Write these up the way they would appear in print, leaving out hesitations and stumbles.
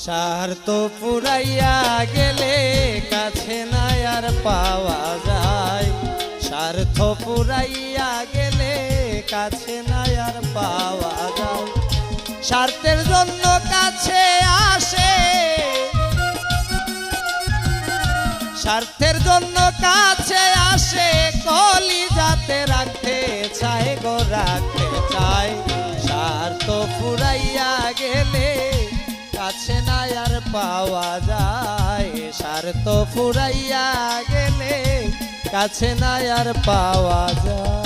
স্বার্থ পুরাইয়া গেলে কাছে নাই আর পাওয়া যায়। স্বার্থ পুরাইয়া গেলে কাছে নাই আর পাওয়া যায়। স্বার্থের জন্য কাছে আসে, স্বার্থের জন্য কাছে আসে, কলিজাতে রাখতে চায় গো রাখতে চায়। স্বার্থ ফুরাইয়া গেলে কাছে নাই আর পাওয়া যায়। স্বার্থ ফুরাইয়া গেলে কাছে নাই আর পাওয়া যায়।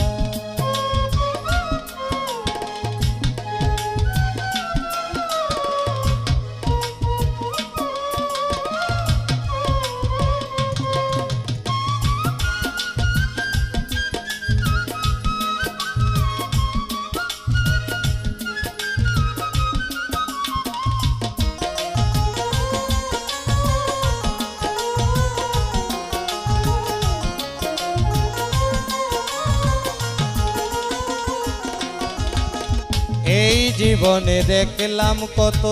এই জীবনে দেখলাম কত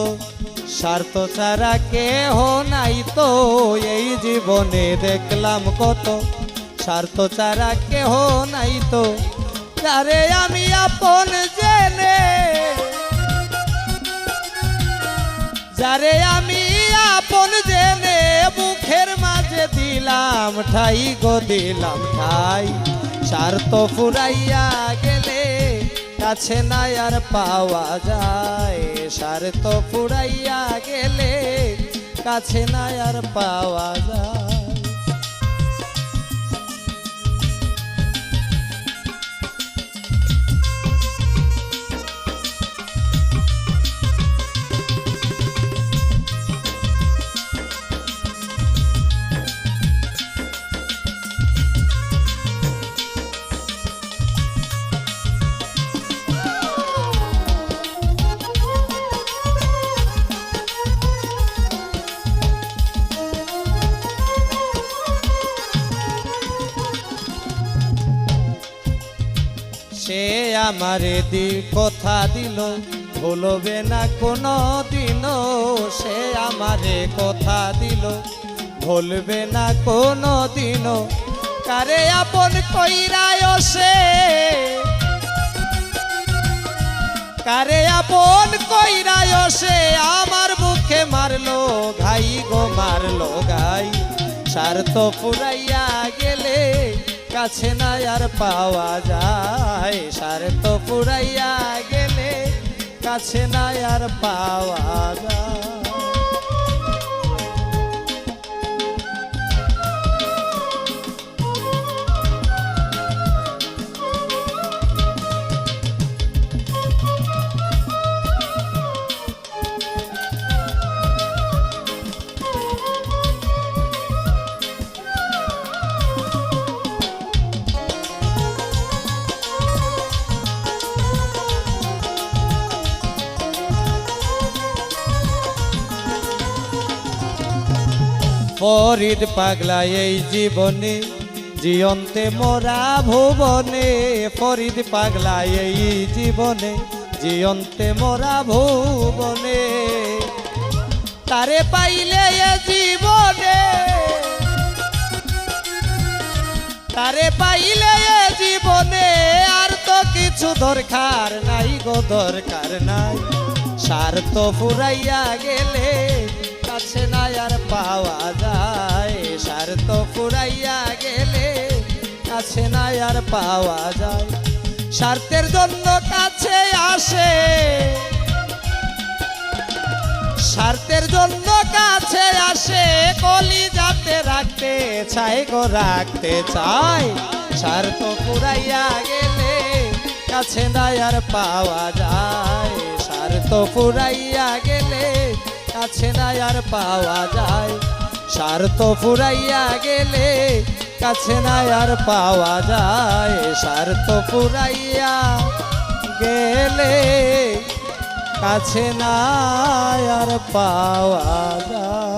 স্বার্থ ছাড়া কেহ নাই তো। এই জীবনে দেখলাম কত স্বার্থ ছাড়া কেহ নাই তো। যারে আমি আপন জেনে, যারে আমি আপন জেনে মুখের মাঝে দিলাম ঠাই গো দিলাম ঠাই। স্বার্থ ফুরাইয়া গেলে কাছে নাই আর পাওয়া যায়। স্বার্থ ফুরাইয়া গেলে কাছে নাই আর পাওয়া যায়। সে আমারে কথা দিল ভুলবে না কোনো দিনও। সে আমারে কথা দিল ভুলবে না কোনো দিনও। কারে আপন কইরায় সে, কারে আপন কইরায় সে আমার মুখে মারলো ঘাই গো মারলো গাই। স্বার্থ ফুরাইয়া গেলে কাছে নাই আর পাওয়া যায়। স্বার্থ ফুরাইয়া গেলে কাছে নাই আর পাওয়া যায়। ফরিদ পাগলা এই জীবনে জিয়ন্তে মোরা ভুবনে। ফরিদ পাগলা এই জীবনে জিয়ন্তে মোরা ভুবনে। তারে পাইলে এ জীবনে, তারে পাইলে এ জীবনে আর তো কিছু দরকার নাই গো দরকার নাই। স্বার্থ ফুরাইয়া গেলে কাছে নাই আর পাওয়া যায়। স্বার্থ ফুরাইয়া গেলে কাছে নাই আর পাওয়া যায়। স্বার্থের জন্য কাছে আসে, স্বার্থের জন্য কাছে আসে, কলিজাতে রাখতে চাই গো রাখতে চাই। স্বার্থ ফুরাইয়া গেলে কাছে নাই আর পাওয়া যায়। স্বার্থ ফুরাইয়া গেলে কাছে নাই আর পাওয়া যায়। স্বার্থ ফুরাইয়া গেলে কাছে নাই আর পাওয়া যায়। স্বার্থ ফুরাইয়া গেলে কাছে নাই আর পাওয়া যায়।